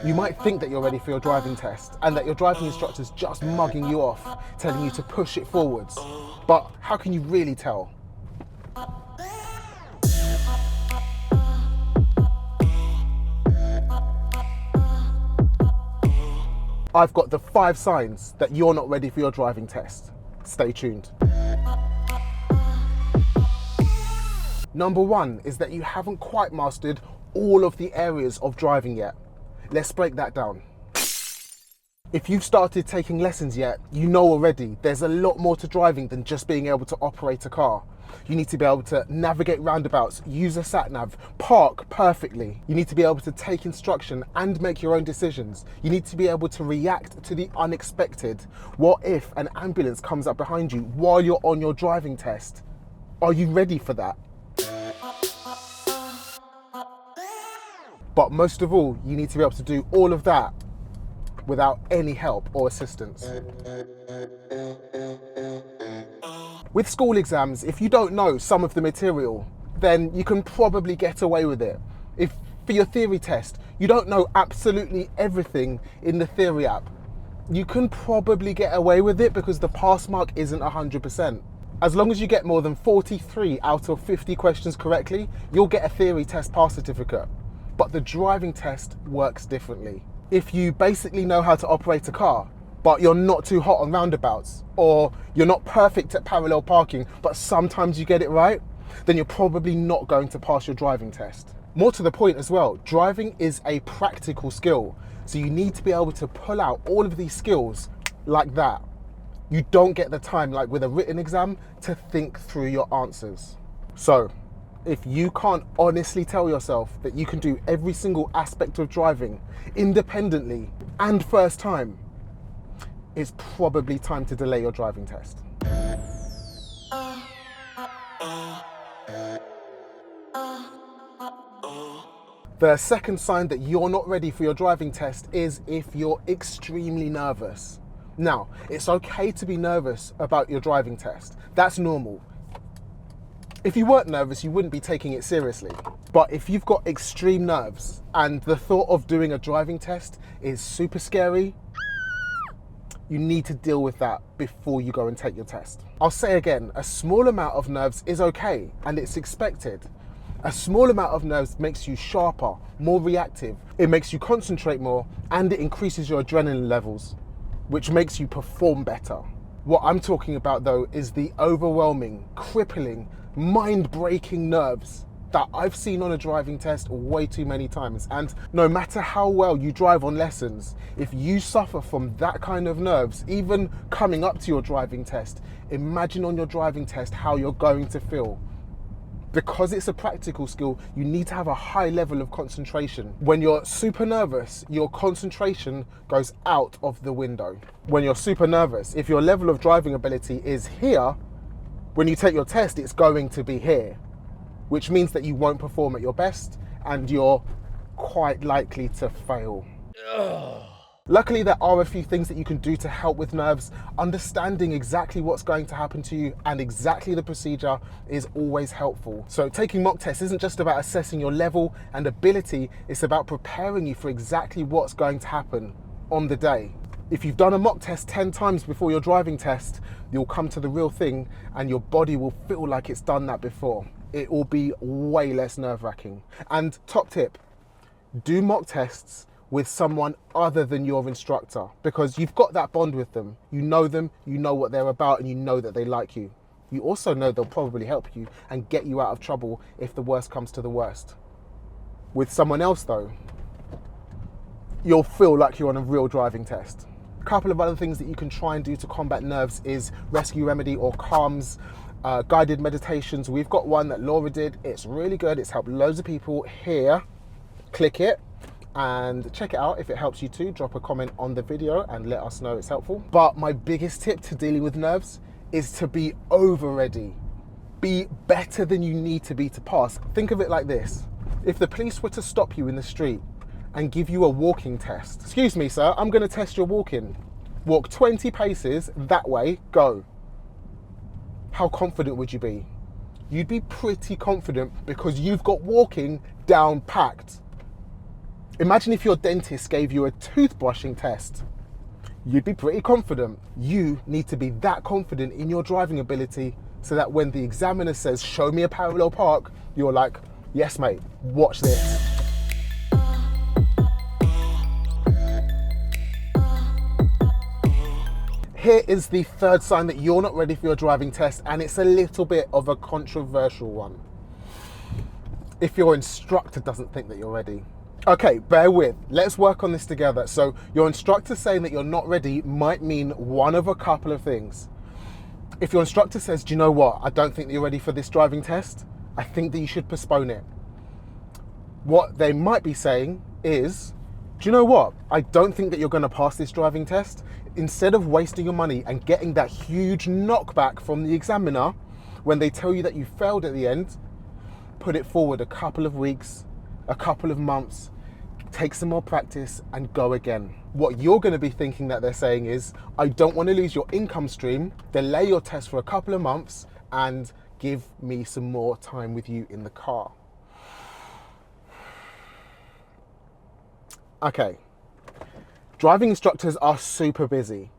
You might think that you're ready for your driving test and that your driving instructor's just mugging you off, telling you to push it forwards. But how can you really tell? I've got the 5 signs that you're not ready for your driving test. Stay tuned. Number 1 is that you haven't quite mastered all of the areas of driving yet. Let's break that down. If you've started taking lessons yet, you know already there's a lot more to driving than just being able to operate a car. You need to be able to navigate roundabouts, use a sat-nav, park perfectly. You need to be able to take instruction and make your own decisions. You need to be able to react to the unexpected. What if an ambulance comes up behind you while you're on your driving test? Are you ready for that? But most of all, you need to be able to do all of that without any help or assistance. With school exams, if you don't know some of the material, then you can probably get away with it. If for your theory test, you don't know absolutely everything in the theory app, you can probably get away with it because the pass mark isn't 100%. As long as you get more than 43 out of 50 questions correctly, you'll get a theory test pass certificate. But the driving test works differently. If you basically know how to operate a car, but you're not too hot on roundabouts, or you're not perfect at parallel parking, but sometimes you get it right, then you're probably not going to pass your driving test. More to the point as well, driving is a practical skill. So you need to be able to pull out all of these skills like that. You don't get the time, like with a written exam, to think through your answers. So, if you can't honestly tell yourself that you can do every single aspect of driving independently and first time, it's probably time to delay your driving test. The second sign that you're not ready for your driving test is if you're extremely nervous. Now, it's okay to be nervous about your driving test. That's normal. If you weren't nervous, you wouldn't be taking it seriously. But if you've got extreme nerves and the thought of doing a driving test is super scary, you need to deal with that before you go and take your test. I'll say again, a small amount of nerves is okay and it's expected. A small amount of nerves makes you sharper, more reactive, it makes you concentrate more, and it increases your adrenaline levels, which makes you perform better. What I'm talking about though is the overwhelming, crippling, mind-breaking nerves that I've seen on a driving test way too many times. And no matter how well you drive on lessons, if you suffer from that kind of nerves, even coming up to your driving test, imagine on your driving test how you're going to feel. Because it's a practical skill, you need to have a high level of concentration. When you're super nervous, your concentration goes out of the window. When you're super nervous, if your level of driving ability is here, when you take your test, it's going to be here, which means that you won't perform at your best and you're quite likely to fail. Luckily, there are a few things that you can do to help with nerves. Understanding exactly what's going to happen to you and exactly the procedure is always helpful. So taking mock tests isn't just about assessing your level and ability, it's about preparing you for exactly what's going to happen on the day. If you've done a mock test 10 times before your driving test, you'll come to the real thing and your body will feel like it's done that before. It will be way less nerve-wracking. And top tip, do mock tests with someone other than your instructor, because you've got that bond with them, you know what they're about, and you know that they like you. You also know they'll probably help you and get you out of trouble if the worst comes to the worst. With someone else though, you'll feel like you're on a real driving test. A couple of other things that you can try and do to combat nerves is rescue remedy or calms, guided meditations. We've got one that Laura did, it's really good, it's helped loads of people. Here, click it and check it out. If it helps you too, drop a comment on the video and let us know it's helpful. But my biggest tip to dealing with nerves is to be over ready. Be better than you need to be to pass. Think of it like this. If the police were to stop you in the street and give you a walking test, excuse me sir, I'm gonna test your walking. Walk 20 paces that way, go. How confident would you be? You'd be pretty confident because you've got walking down packed. Imagine if your dentist gave you a toothbrushing test. You'd be pretty confident. You need to be that confident in your driving ability so that when the examiner says, show me a parallel park, you're like, yes, mate, watch this. Here is the third sign that you're not ready for your driving test, and it's a little bit of a controversial one. If your instructor doesn't think that you're ready. Okay, bear with, let's work on this together. So your instructor saying that you're not ready might mean one of a couple of things. If your instructor says, do you know what, I don't think that you're ready for this driving test, I think that you should postpone it. What they might be saying is, do you know what, I don't think that you're going to pass this driving test. Instead of wasting your money and getting that huge knockback from the examiner when they tell you that you failed at the end, put it forward a couple of weeks, a couple of months, take some more practice and go again. What you're going to be thinking that they're saying is, I don't want to lose your income stream, delay your test for a couple of months and give me some more time with you in the car. Okay, driving instructors are super busy.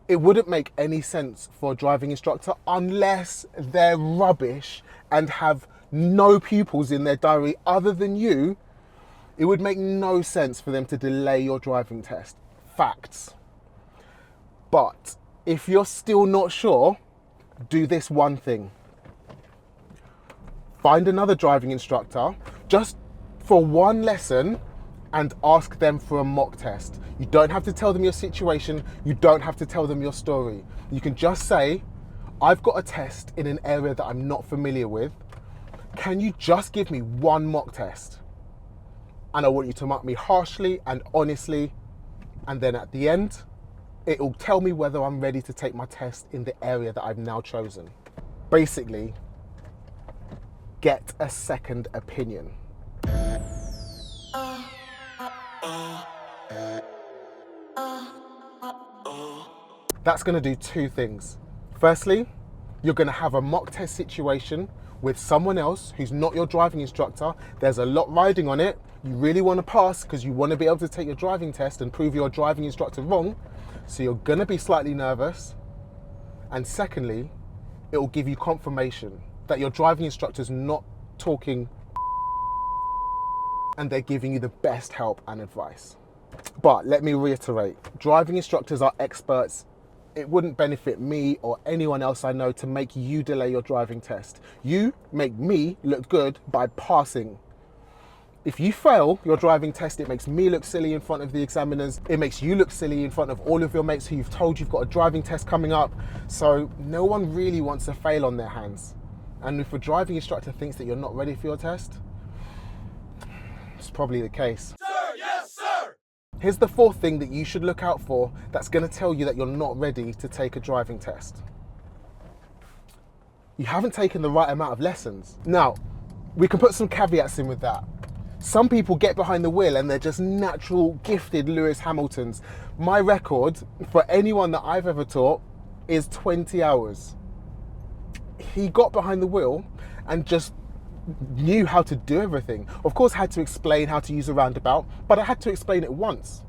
It wouldn't make any sense for a driving instructor unless they're rubbish and have no pupils in their diary other than you. It would make no sense for them to delay your driving test. Facts. But if you're still not sure, do this one thing. Find another driving instructor just for one lesson and ask them for a mock test. You don't have to tell them your situation. You don't have to tell them your story. You can just say, I've got a test in an area that I'm not familiar with. Can you just give me one mock test? And I want you to mark me harshly and honestly. And then at the end, it will tell me whether I'm ready to take my test in the area that I've now chosen. Basically, get a second opinion. That's going to do two things. Firstly, you're going to have a mock test situation with someone else who's not your driving instructor. There's a lot riding on it. You really want to pass because you want to be able to take your driving test and prove your driving instructor wrong. So you're going to be slightly nervous. And secondly, it will give you confirmation that your driving instructor's not talking and they're giving you the best help and advice. But let me reiterate, driving instructors are experts. It wouldn't benefit me or anyone else I know to make you delay your driving test. You make me look good by passing. If you fail your driving test, it makes me look silly in front of the examiners. It makes you look silly in front of all of your mates who you've told you've got a driving test coming up. So no one really wants to fail on their hands. And if a driving instructor thinks that you're not ready for your test, it's probably the case. Sir, yes, sir! Here's the fourth thing that you should look out for that's going to tell you that you're not ready to take a driving test. You haven't taken the right amount of lessons. Now, we can put some caveats in with that. Some people get behind the wheel and they're just natural, gifted Lewis Hamiltons. My record for anyone that I've ever taught is 20 hours. He got behind the wheel and just knew how to do everything. Of course, I had to explain how to use a roundabout, but I had to explain it once.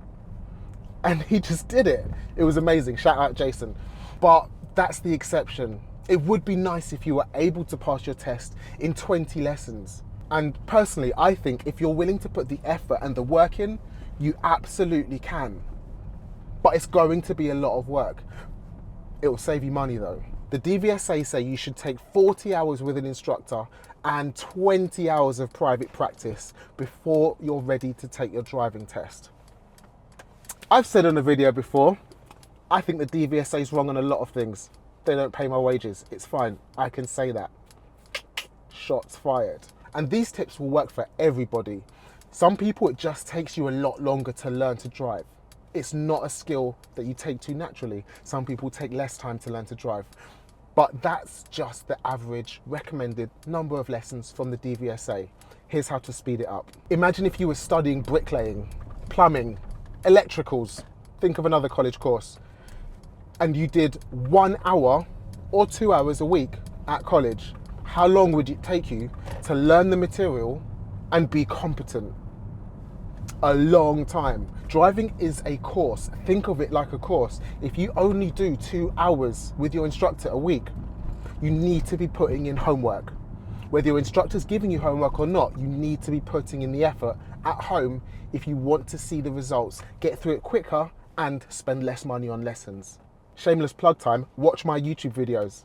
And he just did it. It was amazing. Shout out Jason. But that's the exception. It would be nice if you were able to pass your test in 20 lessons. And personally, I think if you're willing to put the effort and the work in, you absolutely can. But it's going to be a lot of work. It will save you money though. The DVSA say you should take 40 hours with an instructor and 20 hours of private practice before you're ready to take your driving test. I've said on a video before, I think the DVSA is wrong on a lot of things. They don't pay my wages. It's fine. I can say that. Shots fired. And these tips will work for everybody. Some people, it just takes you a lot longer to learn to drive. It's not a skill that you take to naturally. Some people take less time to learn to drive. But that's just the average recommended number of lessons from the DVSA. Here's how to speed it up. Imagine if you were studying bricklaying, plumbing, electricals, think of another college course, and you did 1 hour or 2 hours a week at college. How long would it take you to learn the material and be competent? a long time. Driving is a course. Think of it like a course. If you only do 2 hours with your instructor a week, you need to be putting in homework. Whether your instructor's giving you homework or not, you need to be putting in the effort at home if you want to see the results, get through it quicker and spend less money on lessons. Shameless plug time, watch my YouTube videos.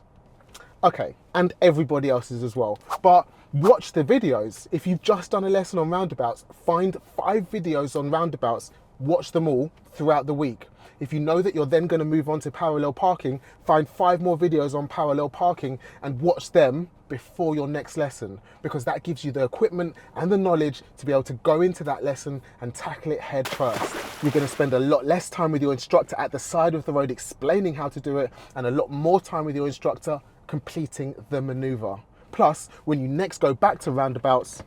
Okay, and everybody else's as well. But watch the videos. If you've just done a lesson on roundabouts, find 5 videos on roundabouts, watch them all throughout the week. If you know that you're then going to move on to parallel parking, find 5 more videos on parallel parking and watch them before your next lesson, because that gives you the equipment and the knowledge to be able to go into that lesson and tackle it head first. You're going to spend a lot less time with your instructor at the side of the road explaining how to do it, and a lot more time with your instructor completing the maneuver. Plus, when you next go back to roundabouts,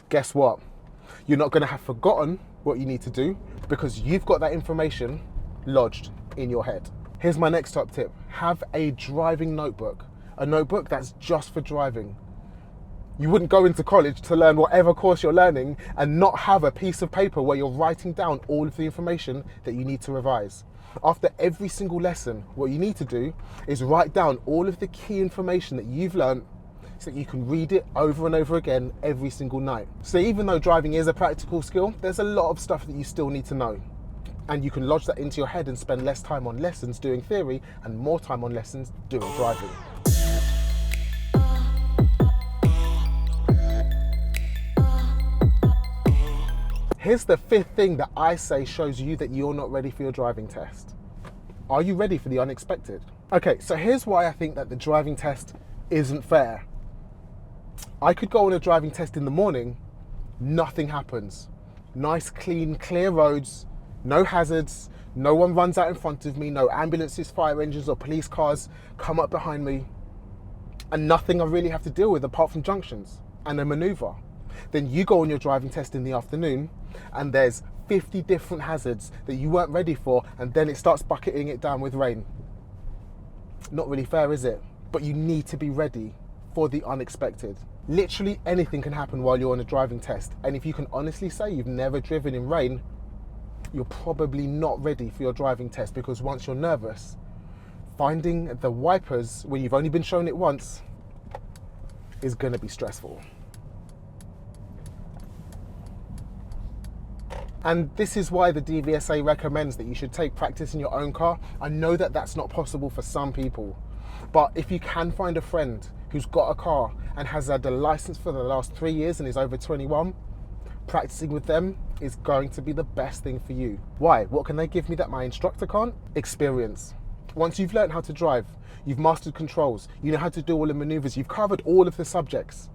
guess what? You're not going to have forgotten what you need to do because you've got that information lodged in your head. Here's my next top tip. Have a driving notebook. A notebook that's just for driving. You wouldn't go into college to learn whatever course you're learning and not have a piece of paper where you're writing down all of the information that you need to revise. After every single lesson, what you need to do is write down all of the key information that you've learned so that you can read it over and over again every single night. So even though driving is a practical skill, there's a lot of stuff that you still need to know. And you can lodge that into your head and spend less time on lessons doing theory and more time on lessons doing driving. Here's the 5th thing that I say shows you that you're not ready for your driving test. Are you ready for the unexpected? Okay, so here's why I think that the driving test isn't fair. I could go on a driving test in the morning, nothing happens. Nice, clean, clear roads, no hazards, no one runs out in front of me, no ambulances, fire engines or police cars come up behind me, and nothing I really have to deal with apart from junctions and a maneuver. Then you go on your driving test in the afternoon and there's 50 different hazards that you weren't ready for, and then it starts bucketing it down with rain. Not really fair, is it? But you need to be ready for the unexpected. Literally anything can happen while you're on a driving test, and if you can honestly say you've never driven in rain, you're probably not ready for your driving test, because once you're nervous, finding the wipers when you've only been shown it once is going to be stressful. And this is why the DVSA recommends that you should take practice in your own car. I know that that's not possible for some people, but if you can find a friend who's got a car and has had a license for the last 3 years and is over 21, practicing with them is going to be the best thing for you. Why? What can they give me that my instructor can't? Experience. Once you've learned how to drive, you've mastered controls, you know how to do all the maneuvers, you've covered all of the subjects.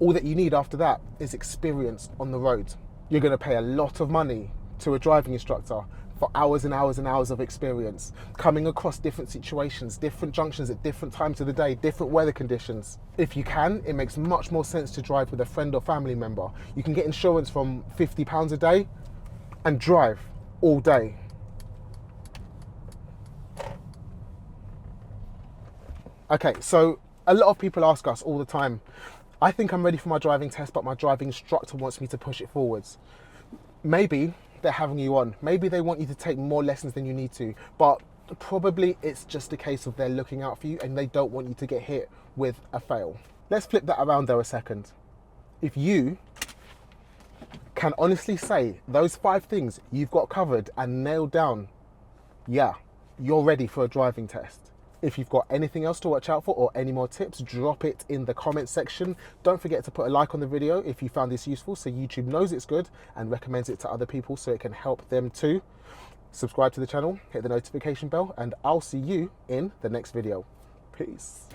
All that you need after that is experience on the road. You're going to pay a lot of money to a driving instructor for hours and hours and hours of experience, coming across different situations, different junctions at different times of the day, different weather conditions. If you can, it makes much more sense to drive with a friend or family member. You can get insurance from £50 a day and drive all day. Okay, so a lot of people ask us all the time, I think I'm ready for my driving test, but my driving instructor wants me to push it forwards. Maybe they're having you on. Maybe they want you to take more lessons than you need to, but probably it's just a case of they're looking out for you and they don't want you to get hit with a fail. Let's flip that around though a second. If you can honestly say those 5 things you've got covered and nailed down, yeah, you're ready for a driving test. If you've got anything else to watch out for or any more tips, drop it in the comment section. Don't forget to put a like on the video if you found this useful so YouTube knows it's good and recommends it to other people so it can help them too. Subscribe to the channel, hit the notification bell, and I'll see you in the next video. Peace.